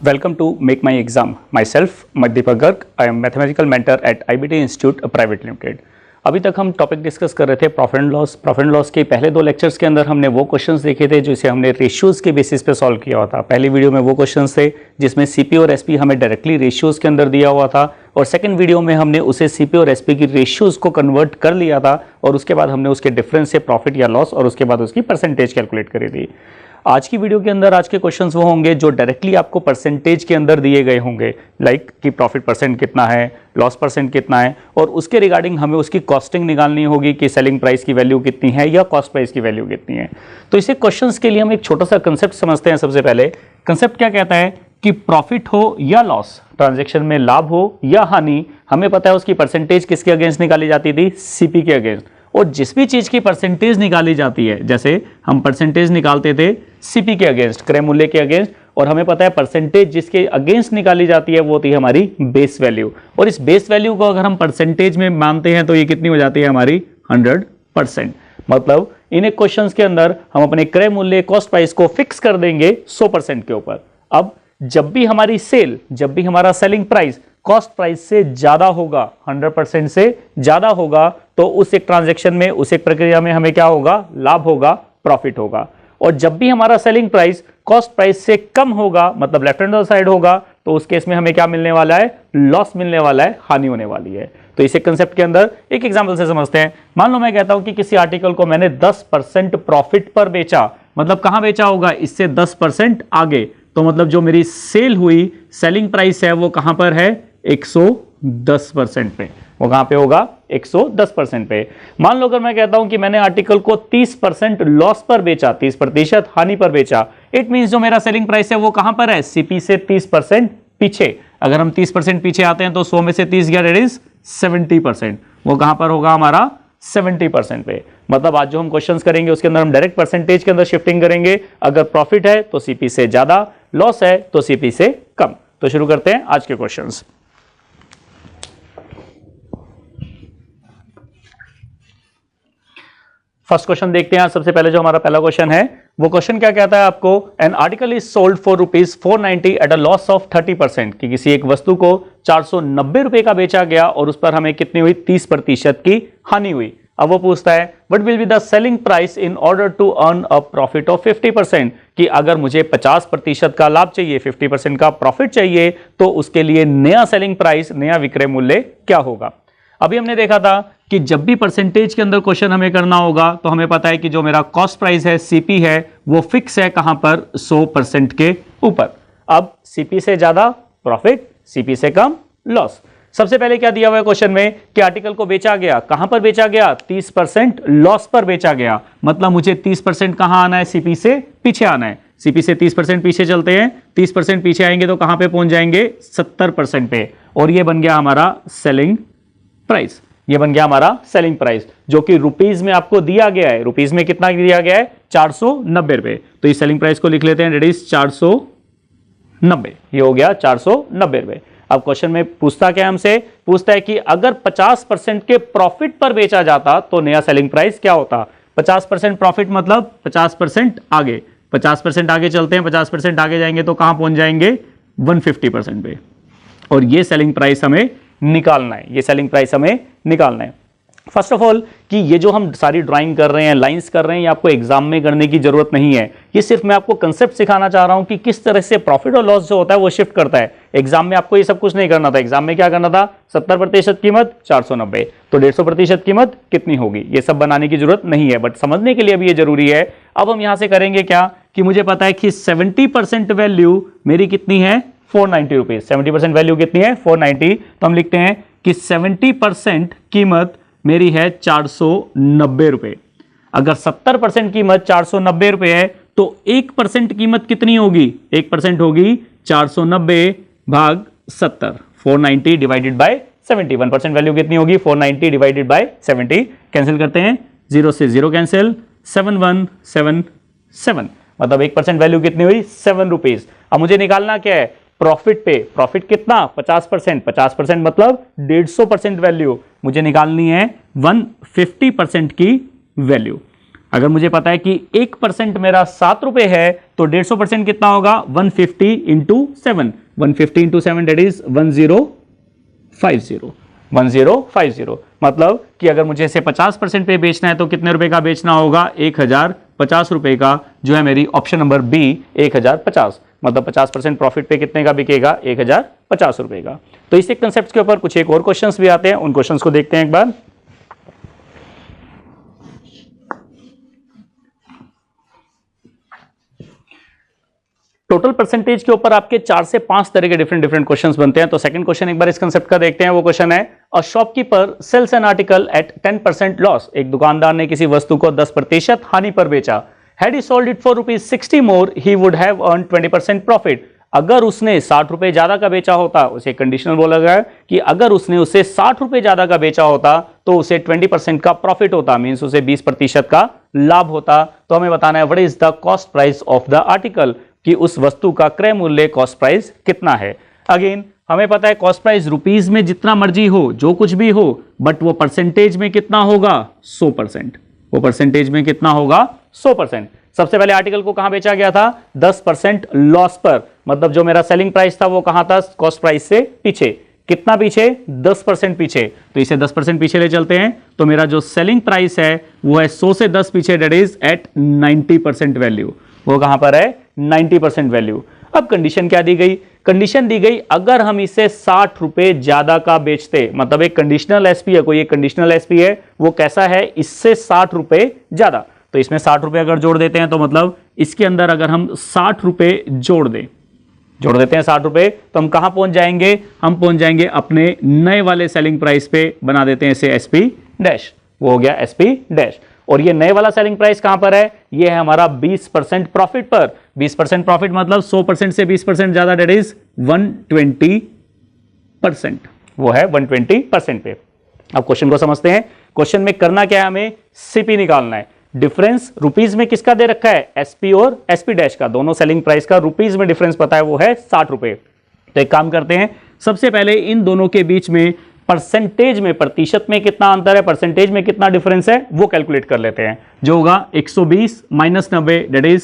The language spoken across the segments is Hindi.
Welcome to Make My Exam. Myself, Madhdeepak Garg. I am mathematical mentor at IBT Institute Private Limited. अभी तक हम टॉपिक डिस्कस कर रहे थे प्रॉफिट एंड लॉस के पहले दो लेक्चर्स के अंदर हमने वो क्वेश्चंस देखे थे जिसे हमने रेशियोज के बेसिस पे सॉल्व किया हुआ था। पहली वीडियो में वो क्वेश्चंस थे जिसमें सीपी और एसपी हमें डायरेक्टली रेशियोज के अंदर दिया हुआ था और सेकंड वीडियो में हमने उसे सीपी और एसपी की रेशियोज को कन्वर्ट कर लिया था और उसके बाद हमने उसके डिफरेंस से प्रॉफिट या लॉस और उसके बाद उसकी परसेंटेज कैलकुलेट करी थी। आज की वीडियो के अंदर आज के क्वेश्चंस वो होंगे जो डायरेक्टली आपको परसेंटेज के अंदर दिए गए होंगे, लाइक कि प्रॉफिट परसेंट कितना है, लॉस परसेंट कितना है और उसके रिगार्डिंग हमें उसकी कॉस्टिंग निकालनी होगी कि सेलिंग प्राइस की वैल्यू कितनी है या कॉस्ट प्राइस की वैल्यू कितनी है। तो इसे क्वेश्चंस के लिए हम एक छोटा सा कंसेप्ट समझते हैं। सबसे पहले कंसेप्ट क्या कहता है कि प्रॉफिट हो या लॉस, ट्रांजेक्शन में लाभ हो या हानि, हमें पता है उसकी परसेंटेज किसके अगेंस्ट निकाली जाती थी, सीपी के अगेंस्ट। और जिस भी चीज की परसेंटेज निकाली जाती है, जैसे हम परसेंटेज निकालते थे सीपी के अगेंस्ट, क्रय मूल्य के अगेंस्ट, और हमें पता है परसेंटेज जिसके अगेंस्ट निकाली जाती है वो होती है हमारी बेस वैल्यू। और इस बेस वैल्यू को अगर हम परसेंटेज में मानते हैं तो ये कितनी हो जाती है हमारी 100%। मतलब इन एक क्वेश्चंस के अंदर हम अपने क्रय मूल्य कॉस्ट प्राइस को फिक्स कर देंगे 100% के ऊपर। अब जब भी हमारी सेल, जब भी हमारा सेलिंग प्राइस कॉस्ट प्राइस से ज्यादा होगा, 100% से ज्यादा होगा, तो उस एक ट्रांजैक्शन में, उस एक प्रक्रिया में हमें क्या होगा, लाभ होगा, प्रॉफिट होगा। और जब भी हमारा सेलिंग प्राइस कॉस्ट प्राइस से कम होगा, मतलब लेफ्ट हैंड साइड होगा, तो उस केस में हमें क्या मिलने वाला है, लॉस मिलने वाला है, हानि होने वाली है। तो इसे कंसेप्ट के अंदर एक एग्जांपल से समझते हैं। मान लो मैं कहता हूं कि किसी आर्टिकल को मैंने 10% प्रॉफिट पर बेचा, मतलब कहां बेचा होगा, इससे 10% आगे, तो मतलब जो मेरी सेल हुई, सेलिंग प्राइस है वो कहां पर है, 110% पे। वो कहां पे होगा, 110% पे। मान लो अगर मैं कहता हूं कि मैंने आर्टिकल को 30% लॉस पर बेचा, 30% हानि पर बेचा, इट मींस जो मेरा सेलिंग प्राइस है वो कहां पर है, सीपी से 30% पीछे। अगर हम 30% पीछे आते हैं तो 100 में से 30 गया, दैट इज 70%। वो कहां पर होगा हमारा, 70% पे। मतलब आज जो हम क्वेश्चंस करेंगे उसके अंदर हम डायरेक्ट परसेंटेज के अंदर शिफ्टिंग करेंगे। अगर प्रॉफिट है तो सीपी से ज्यादा, लॉस है तो सीपी से कम। तो शुरू करते हैं आज के क्वेश्चंस। फर्स्ट क्वेश्चन देखते हैं। सबसे पहले जो हमारा पहला क्वेश्चन है वो क्वेश्चन क्या कहता है आपको, an article is sold for ₹490 at a loss of 30%। कि किसी एक वस्तु को 490 रुपए का बेचा गया और उस पर हमें कितनी हुई, 30% की हानि हुई। अब वो पूछता है what will be the selling price in order to earn a profit of 50%। कि अगर मुझे 50% का लाभ चाहिए, 50% का प्रॉफिट चाहिए, तो उसके लिए नया सेलिंग प्राइस, नया विक्रय मूल्य क्या होगा। अभी हमने देखा था कि जब भी परसेंटेज के अंदर क्वेश्चन हमें करना होगा तो हमें पता है कि जो मेरा कॉस्ट प्राइस है, सीपी है, वो फिक्स है कहां पर, 100% के ऊपर। अब सीपी से ज्यादा प्रॉफिट, सीपी से कम लॉस। सबसे पहले क्या दिया हुआ है क्वेश्चन में कि आर्टिकल को बेचा गया, कहां पर बेचा गया, 30% लॉस पर बेचा गया। मतलब मुझे 30% कहां आना है, सीपी से पीछे आना है। सीपी से 30% पीछे चलते हैं, 30% पीछे आएंगे तो कहां पे पहुंच जाएंगे, 70% पे। और ये बन गया हमारा सेलिंग प्राइस। ये बन गया हमारा सेलिंग प्राइस जो कि रुपीज में आपको दिया गया है। रुपीज में कितना दिया गया है, 490 रुपए। तो इस सेलिंग प्राइस को लिख लेते हैं, दैट इज 490। ये हो गया 490 रुपए। अब क्वेश्चन में पूछता क्या, हमसे पूछता है कि अगर 50% के प्रॉफिट पर बेचा जाता तो नया सेलिंग प्राइस क्या होता। 50% प्रॉफिट मतलब 50% आगे, 50% आगे चलते हैं, 50% आगे जाएंगे तो कहां पहुंच जाएंगे, 150% पे। और ये सेलिंग प्राइस हमें निकालना है, ये सेलिंग प्राइस हमें निकालना है। फर्स्ट ऑफ ऑल कि ये जो हम सारी ड्राइंग कर रहे हैं, लाइंस कर रहे हैं, ये आपको एग्जाम में करने की जरूरत नहीं है। ये सिर्फ मैं आपको कंसेप्ट सिखाना चाह रहा हूं कि किस तरह से प्रॉफिट और लॉस जो होता है वो शिफ्ट करता है। एग्जाम में आपको ये सब कुछ नहीं करना था। एग्जाम में क्या करना था, 70% कीमत 490, तो 150% कीमत कितनी होगी, ये सब बनाने की जरूरत नहीं है। बट समझने के लिए भी ये जरूरी है। अब हम यहां से करेंगे क्या कि मुझे पता है कि 70% वैल्यू मेरी कितनी है, 490 रुपीज। 70% वैल्यू कितनी है, 490। तो हम लिखते हैं कि 70% कीमत मेरी है 490 रुपए। अगर 70% कीमत 490 रुपए है तो 1% कीमत कितनी होगी, 1% होगी 490 भाग 70, 490 डिवाइडेड बाय 70। 1% वैल्यू कितनी होगी, 490 डिवाइडेड बाय 70। कैंसिल करते हैं, 0 से 0 कैंसिल, 7177। मतलब 1% वैल्यू कितनी हुई, 7 रुपीज। अब मुझे निकालना क्या है, प्रॉफिट पे। प्रॉफिट कितना, 50%, 50% मतलब 150% वैल्यू मुझे निकालनी है, 150% की वैल्यू। अगर मुझे पता है कि 1% मेरा 7 रुपए है तो 150% कितना होगा 150 इंटू 7, 150 इंटू 7 दैट इज 1050 मतलब कि अगर मुझे इसे 50% पे बेचना है तो कितने रुपए का बेचना होगा 1050 रुपए का, जो है मेरी ऑप्शन नंबर बी 1050, मतलब 50% प्रॉफिट पे कितने का बिकेगा 1050 रुपए का। तो इसी कंसेप्ट के ऊपर कुछ एक और क्वेश्चंस भी आते हैं, उन क्वेश्चंस को देखते हैं एक बार। टोटल परसेंटेज के ऊपर आपके 4 से 5 तरह के डिफरेंट क्वेश्चंस बनते हैं। तो सेकंड क्वेश्चन एक बार इस कंसेप्ट का देखते हैं। वो क्वेश्चन है a shopkeeper sells an article at 10% loss. एक दुकानदार ने किसी वस्तु को 10% हानि पर बेचा। Had he sold it for ₹60 more, he would have earned 20% profit. अगर उसने 60 रुपए ज्यादा का बेचा होता, उसे कंडीशनल बोला गया है कि अगर उसने उसे 60 रुपए ज्यादा का बेचा होता तो उसे 20% का प्रॉफिट होता, मींस उसे 20% का लाभ होता। तो हमें बताना है what is the cost price of the article, कि उस वस्तु का क्रय मूल्य कॉस्ट प्राइस कितना है। अगेन हमें पता है कॉस्ट प्राइस रुपीज में जितना मर्जी हो, जो कुछ भी हो, बट वो परसेंटेज में कितना होगा 100%। वो परसेंटेज में कितना होगा 100%। सबसे पहले आर्टिकल को कहां बेचा गया था 10% लॉस पर, मतलब जो मेरा सेलिंग प्राइस था वो कहां था कॉस्ट प्राइस से पीछे। कितना पीछे 10% पीछे। तो इसे 10% पीछे ले चलते हैं तो मेरा जो सेलिंग प्राइस है वो है 100 से 10 पीछे, दैट इज एट 90% वैल्यू। वो कहां पर है 90% वैल्यू। अब कंडीशन क्या दी गई, कंडीशन दी गई अगर हम इसे 60 रुपए ज्यादा का बेचते, मतलब एक कंडीशनल एसपी है, कोई एक कंडीशनल एसपी है, वो कैसा है इससे 60 रुपए ज्यादा। तो इसमें 60 रुपए अगर जोड़ देते हैं तो मतलब इसके अंदर अगर हम 60 रुपए जोड़ देते हैं 60 रुपए, तो हम कहां पहुंच जाएंगे, हम पहुंच जाएंगे अपने नए वाले सेलिंग प्राइस पे। बना देते हैं इसे एसपी डैश, वो हो गया एसपी डैश। और ये नए वाला सेलिंग प्राइस कहां पर है, ये है हमारा 20% प्रॉफिट पर। 20% प्रॉफिट मतलब 100% से 20% ज्यादा, दैट इज 120%, वो है 120% पे। अब क्वेश्चन को समझते हैं। क्वेश्चन में करना क्या है, हमें सीपी निकालना है। डिफरेंस रुपीज में किसका दे रखा है, एसपी और एसपी डैश का, दोनों सेलिंग प्राइस का रुपीज में डिफरेंस पता है, वो है 60 रुपए। तो एक काम करते हैं, सबसे पहले इन दोनों के बीच में परसेंटेज में, प्रतिशत में कितना अंतर है, परसेंटेज में कितना डिफरेंस है, वो कैलकुलेट कर लेते हैं। जो होगा 120 माइनस 90 दैट इज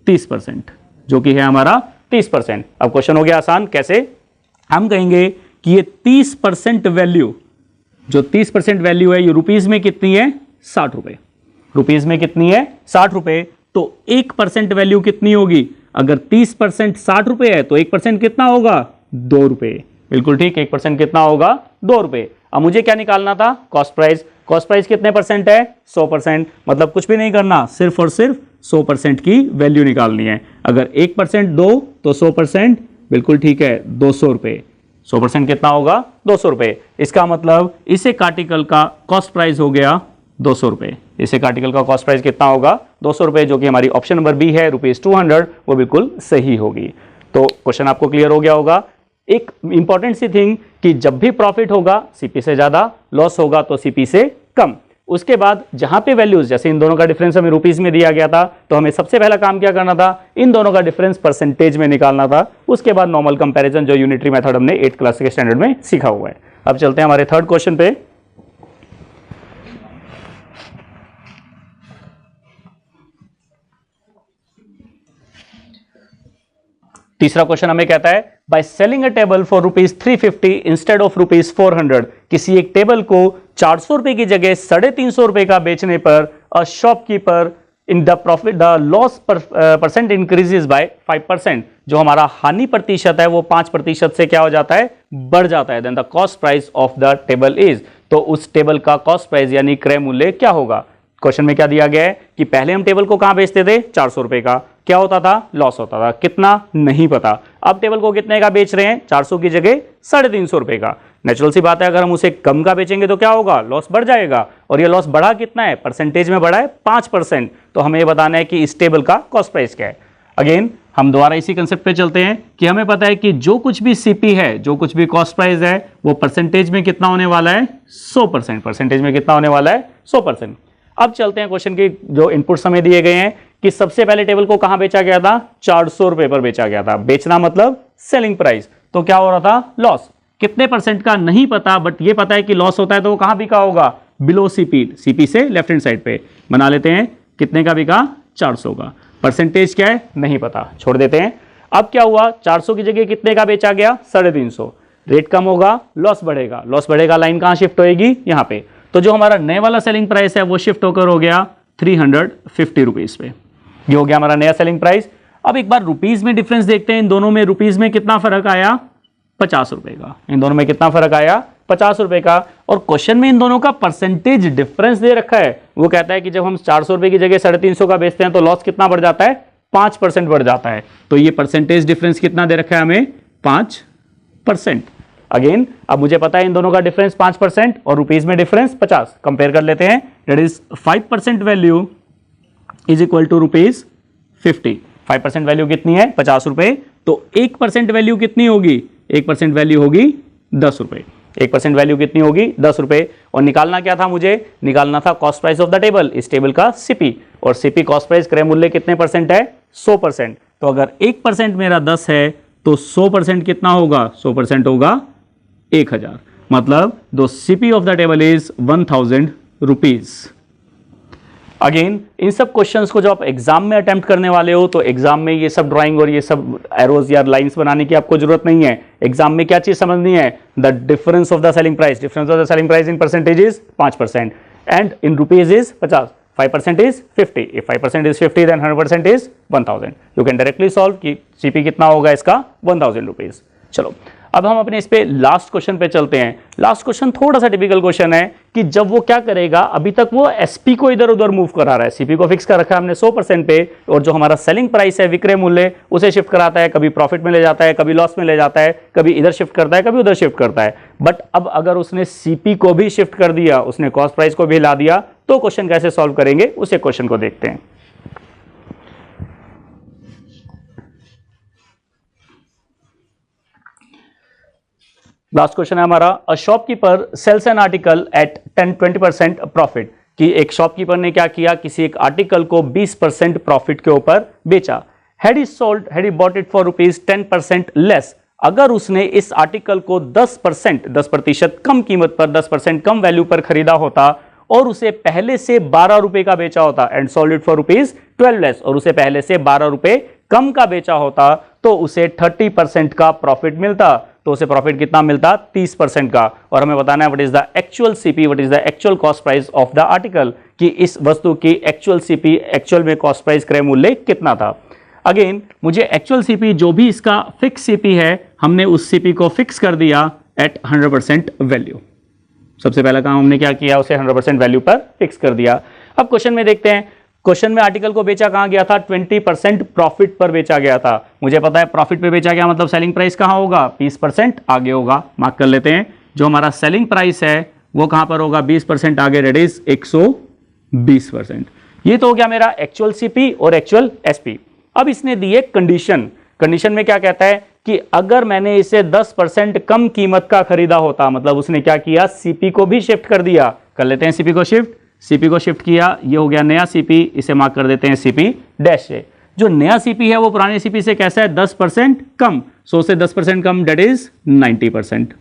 30%, जो कि है हमारा 30%। अब क्वेश्चन हो गया आसान, कैसे हम कहेंगे कि ये 30% वैल्यू, जो 30% वैल्यू है ये रुपीज में कितनी है 60 रुपए। रुपीज में कितनी है 60 रुपए, तो 1% वैल्यू कितनी होगी, अगर 30% 60 रुपए है तो 1% कितना होगा 2 रुपए। बिल्कुल ठीक, 1% कितना होगा 2 रुपए। अब मुझे क्या निकालना था, कॉस्ट प्राइस। कॉस्ट प्राइस कितने परसेंट है 100%, मतलब कुछ भी नहीं करना, सिर्फ और सिर्फ 100% की वैल्यू निकालनी है। अगर 1% दो तो 100%, बिल्कुल ठीक है 200 रुपए। 100% कितना होगा 200 रुपए। इसका मतलब इस एक आर्टिकल का कॉस्ट प्राइस हो गया 200 रुपए। इस एक आर्टिकल का कॉस्ट प्राइस कितना होगा 200 रुपए, जो कि हमारी ऑप्शन नंबर बी है ₹200, वो बिल्कुल सही होगी। तो क्वेश्चन आपको क्लियर हो गया होगा। एक इंपॉर्टेंट सी थिंग कि जब भी प्रॉफिट होगा सीपी से ज्यादा, लॉस होगा तो सीपी से कम। उसके बाद जहां पे वैल्यूज, जैसे इन दोनों का डिफरेंस हमें रुपीज में दिया गया था, तो हमें सबसे पहला काम क्या करना था, इन दोनों का डिफरेंस परसेंटेज में निकालना था। उसके बाद नॉर्मल कंपैरिजन, जो यूनिटरी मेथड हमने 8th क्लास के स्टैंडर्ड में सीखा हुआ है। अब चलते हैं हमारे थर्ड क्वेश्चन पे। तीसरा क्वेश्चन हमें कहता है by selling a table for ₹350 instead of ₹400, किसी एक टेबल को 400 रुपए की जगह 350 रुपए का बेचने पर a shopkeeper in the profit the loss percent increases by 5%। जो हमारा हानि प्रतिशत है वो 5% से क्या हो जाता है, बढ़ जाता है। Then the cost price of the table is, तो उस टेबल का कॉस्ट प्राइस यानी क्रय मूल्य क्या होगा। क्वेश्चन में क्या दिया गया है कि पहले हम टेबल को कहां बेचते थे 400 रुपए का, क्या होता था लॉस होता था, कितना नहीं पता। अब टेबल को कितने का बेच रहे हैं 400 की जगह 350 रुपए का। नेचुरल सी बात है, अगर हम उसे कम का बेचेंगे तो क्या होगा, लॉस बढ़ जाएगा। और ये लॉस बढ़ा कितना है, परसेंटेज में बढ़ा है 5%। तो हमें ये बताना है कि इस टेबल का कॉस्ट प्राइस क्या है। अगेन हम दोबारा इसी कंसेप्ट पे चलते हैं कि हमें पता है कि जो कुछ भी सीपी है, जो कुछ भी कॉस्ट प्राइस है, वो परसेंटेज में कितना होने वाला है 100%। परसेंटेज में कितना होने वाला है 100%। अब चलते हैं क्वेश्चन के जो इनपुट्स हमें दिए गए हैं कि सबसे पहले टेबल को कहां बेचा गया था 400 रुपए पर बेचा गया था। बेचना मतलब सेलिंग प्राइस, तो क्या हो रहा था लॉस। कितने परसेंट का नहीं पता, बट ये पता है कि लॉस होता है, तो वो कहां बिका होगा बिलो सीपी, सीपी से लेफ्ट हैंड साइड पे बना लेते हैं। कितने का बिका? 400 का। परसेंटेज क्या है? नहीं पता, छोड़ देते हैं। अब क्या हुआ? 400 की जगह कितने का बेचा गया? 350। रेट कम होगा, लॉस बढ़ेगा, लॉस बढ़ेगा, लाइन कहां शिफ्ट होएगी? यहां पे। तो जो हमारा नए वाला सेलिंग प्राइस है वो शिफ्ट होकर हो गया 350 रुपीज पे। ये हो गया हमारा नया सेलिंग प्राइस। अब एक बार रुपीज में डिफरेंस देखते हैं, इन दोनों में रुपीज में कितना फर्क आया? 50 रुपए का। इन दोनों में कितना फर्क आया? 50 रुपए का। और क्वेश्चन में इन दोनों का परसेंटेज डिफरेंस दे रखा है। वो कहता है कि जब हम 400 रुपए की जगह 350 का बेचते हैं तो लॉस कितना बढ़ जाता है? 5% बढ़ जाता है। तो ये परसेंटेज डिफरेंस कितना दे रखा है हमें? 5%। अगेन अब मुझे पता है इन दोनों का डिफरेंस 5% और रुपीज में डिफरेंस 50। कंपेयर कर लेते हैं। That is 5% value is equal to rupees 50। 5% value कितनी है? 50 रुपए। तो 1% वैल्यू कितनी होगी? 1% वैल्यू होगी 10 रुपए। 1% वैल्यू कितनी होगी? 10 रुपए। और निकालना क्या था मुझे? निकालना था cost price of the table, इस टेबल का सीपी। और सीपी कॉस्ट प्राइस क्रय मूल्य कितने परसेंट है? 100%। तो अगर 1% मेरा 10 है तो 100% कितना होगा? 100% होगा 1000। मतलब the CP of the table is 1000 rupees. Again in सब क्वेश्चंस को जब आप एग्जाम में अटेम्प्ट करने वाले हो तो एग्जाम में ये सब ड्राइंग और ये सब एरोज या लाइंस बनाने की आपको जरूरत नहीं है। एग्जाम में क्या चीज समझनी है? The difference of the selling price. Difference of the selling price in percentage is 5% and in rupees is 50। 5% is 50. If 5% is 50, then 100% is 1000. You can directly solve कि CP कितना होगा इसका? 1000 रुपीज। चलो अब हम अपने इस पे लास्ट क्वेश्चन पे चलते हैं। लास्ट क्वेश्चन थोड़ा सा टिपिकल क्वेश्चन है कि जब वो क्या करेगा, अभी तक वो एसपी को इधर उधर मूव करा रहा है। सीपी को फिक्स कर रखा है हमने 100% पे, और जो हमारा सेलिंग प्राइस है, विक्रय मूल्य, उसे शिफ्ट कराता है। कभी प्रॉफिट में ले जाता है, कभी लॉस में ले जाता है, कभी इधर शिफ्ट करता है, कभी उधर शिफ्ट करता है। बट अब अगर उसने सीपी को भी शिफ्ट कर दिया, उसने कॉस्ट प्राइस को भी हिला दिया, तो क्वेश्चन कैसे सॉल्व करेंगे उसे क्वेश्चन को देखते हैं। लास्ट क्वेश्चन है हमारा, a shopkeeper sells an article at 10-20% profit. कि एक शॉपकीपर ने क्या किया, किसी एक आर्टिकल को 20% प्रॉफिट के ऊपर बेचा। Had he bought it for rupees 10% less. अगर उसने इस आर्टिकल को 10% कम कीमत पर, 10% कम वैल्यू पर खरीदा होता और उसे पहले से 12 रुपए का बेचा होता, and sold it for rupees 12 less, और उसे पहले से 12 रुपए कम का बेचा होता, तो उसे 30% का प्रॉफिट मिलता। तो उसे प्रॉफिट कितना मिलता? 30% का। और हमें बताना है what is the actual CP, what is the actual cost price of the article, कि इस वस्तु की एक्चुअल सीपी, एक्चुअल में कॉस्ट प्राइस क्रय मूल्य कितना था। अगेन मुझे एक्चुअल सीपी, जो भी इसका फिक्स सीपी है, हमने उस सीपी को फिक्स कर दिया एट 100% वैल्यू। सबसे पहला काम हमने क्या किया, उसे 100% वैल्यू पर फिक्स कर दिया। अब क्वेश्चन में देखते हैं, क्वेश्चन में आर्टिकल को बेचा कहां गया था? 20% प्रॉफिट पर बेचा गया था। मुझे पता है प्रॉफिट पे बेचा गया मतलब सेलिंग प्राइस कहां होगा? 20% आगे होगा। मार्क कर लेते हैं। जो हमारा सेलिंग प्राइस है वो कहां पर होगा? 20% आगे, दैट इज 120%। ये तो हो गया मेरा एक्चुअल सीपी और एक्चुअल एसपी। अब इसने दी एक कंडीशन। कंडीशन में क्या कहता है कि अगर मैंने इसे 10% कम कीमत का खरीदा होता, मतलब उसने क्या किया, सीपी को भी शिफ्ट कर दिया। कर लेते हैं सीपी को शिफ्ट। सीपी को शिफ्ट किया, ये हो गया नया सीपी, इसे मार्क कर देते हैं सीपी डैश से। जो नया सीपी है वो पुराने सीपी से कैसा है? 10% कम। 100 से 10% कम, दैट इज 90%।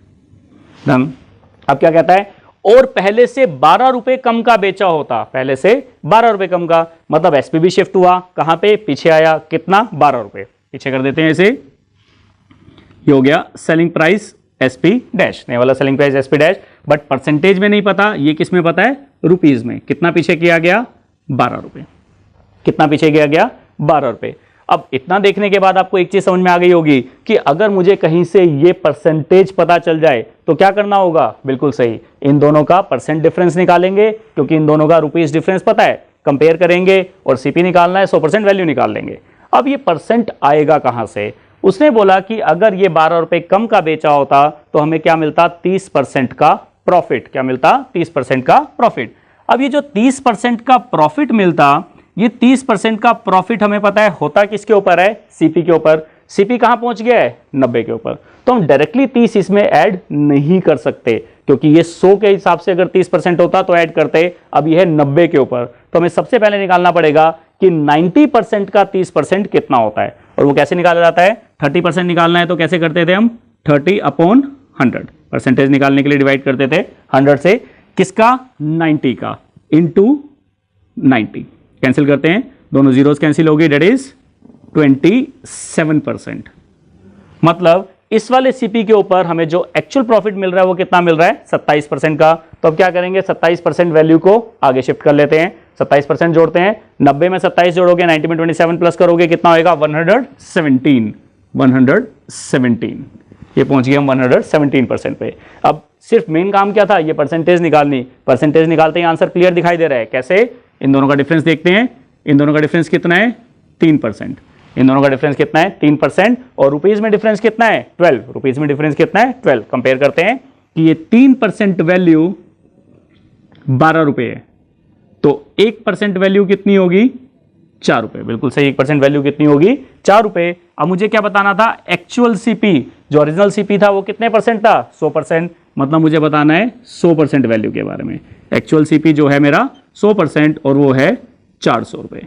डन। अब क्या कहता है, और पहले से 12 रुपए कम का बेचा होता, पहले से 12 रुपए कम का, मतलब एसपी भी शिफ्ट हुआ। कहां पे? पीछे आया। कितना? 12 रुपए। पीछे कर देते हैं इसे। ये हो गया सेलिंग प्राइस एसपी डैश, नया वाला selling price SP dash. But percentage में नहीं पता, ये किस में पता है? रुपीज में। कितना पीछे किया गया? 12 रुपए। कितना पीछे किया गया? 12 रुपए। अब इतना देखने के बाद आपको एक चीज समझ में आ गई होगी कि अगर मुझे कहीं से ये परसेंटेज पता चल जाए तो क्या करना होगा? बिल्कुल सही, इन दोनों का परसेंट डिफरेंस निकालेंगे, क्योंकि इन दोनों का रुपीज डिफरेंस पता है, कंपेयर करेंगे और सीपी निकालना है, 100% वैल्यू निकाल लेंगे। अब ये परसेंट आएगा कहां से? उसने बोला कि अगर ये 12 रुपए कम का बेचा होता तो हमें क्या मिलता? 30% का प्रॉफिट। क्या मिलता? 30% का प्रॉफिट। अब ये जो 30% का प्रॉफिट मिलता, ये 30% का प्रॉफिट हमें पता है होता किसके ऊपर है? सीपी के ऊपर। सीपी कहां पहुंच गया है? 90 के ऊपर। तो हम डायरेक्टली 30 इसमें ऐड नहीं कर सकते, क्योंकि ये 100 के हिसाब से अगर 30% होता तो ऐड करते। अब ये है 90 के ऊपर, तो हमें सबसे पहले निकालना पड़ेगा कि 90% का 30% कितना होता है। और वो कैसे निकाला जाता है? 30% निकालना है तो कैसे करते थे हम? 30/100 परसेंटेज निकालने के लिए डिवाइड करते थे 100 से। किसका? 90 का इंटू 90, कैंसिल करते हैं, दोनों जीरोस कैंसिल होगी, डेट इज 27%। मतलब इस वाले सीपी के ऊपर हमें जो एक्चुअल प्रॉफिट मिल रहा है वो कितना मिल रहा है? 27% का। तो अब क्या करेंगे? 27% वैल्यू को आगे शिफ्ट कर लेते हैं, 27% जोड़ते हैं, 90 में 27 जोड़ोगे, 90 में 27 प्लस करोगे, कितना होएगा? 117। ये पहुंच गए हम 117% पे। अब सिर्फ मेन काम क्या था? ये परसेंटेज निकालनी। परसेंटेज निकालते ही आंसर क्लियर दिखाई दे रहा है। कैसे? इन दोनों का डिफरेंस देखते हैं, इन दोनों का डिफरेंस कितना है? 3%। इन दोनों का डिफरेंस कितना है? 3%। और रुपीज में डिफरेंस कितना है? 12। रुपीज में डिफरेंस कितना है? 12। कंपेयर करते हैं कि ये 3% वैल्यू 12 रुपए है, तो 1% वैल्यू कितनी होगी? 4 रुपए। बिल्कुल सही, 1% वैल्यू कितनी होगी? 4 रुपए। अब मुझे क्या बताना था? एक्चुअल सीपी, जो ओरिजिनल सीपी था वो कितने परसेंट था? 100%। मतलब मुझे बताना है 100% वैल्यू के बारे में। एक्चुअल सीपी जो है मेरा 100% और वो है 400 रुपए,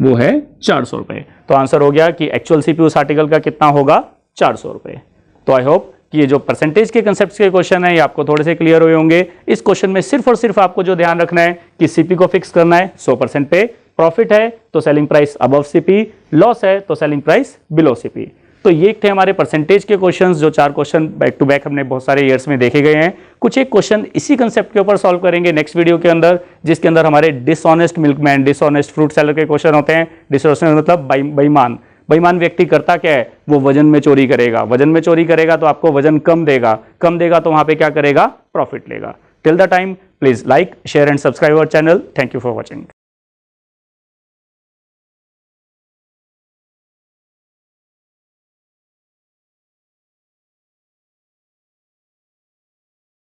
वो है 400 रुपए। तो आंसर हो गया कि एक्चुअल सीपी उस आर्टिकल का कितना होगा? 400 रुपए। तो आई होप कि ये जो परसेंटेज के कंसेप्ट के क्वेश्चन है ये आपको थोड़े से क्लियर हुए होंगे। इस क्वेश्चन में सिर्फ और सिर्फ आपको जो ध्यान रखना है कि सीपी को फिक्स करना है 100% पे, प्रॉफिट है तो selling price above CP, loss है तो सेलिंग प्राइस बिलो सीपी। तो ये थे हमारे परसेंटेज के क्वेश्चंस, जो 4 क्वेश्चन बैक टू बैक हमने बहुत सारे ईयर्स में देखे गए हैं। कुछ एक क्वेश्चन इसी कंसेप्ट के ऊपर सॉल्व करेंगे नेक्स्ट वीडियो के अंदर, जिसके अंदर हमारे dishonest milkman, dishonest fruit seller के क्वेश्चन होते हैं। डिसऑनेस्ट मतलब बेईमान। बेईमान व्यक्ति करता क्या है? वो वजन में चोरी करेगा। वजन में चोरी करेगा तो आपको वजन कम देगा, कम देगा तो वहां पे क्या करेगा? प्रॉफिट लेगा। Till the time please like, share and subscribe our channel. Thank you for watching.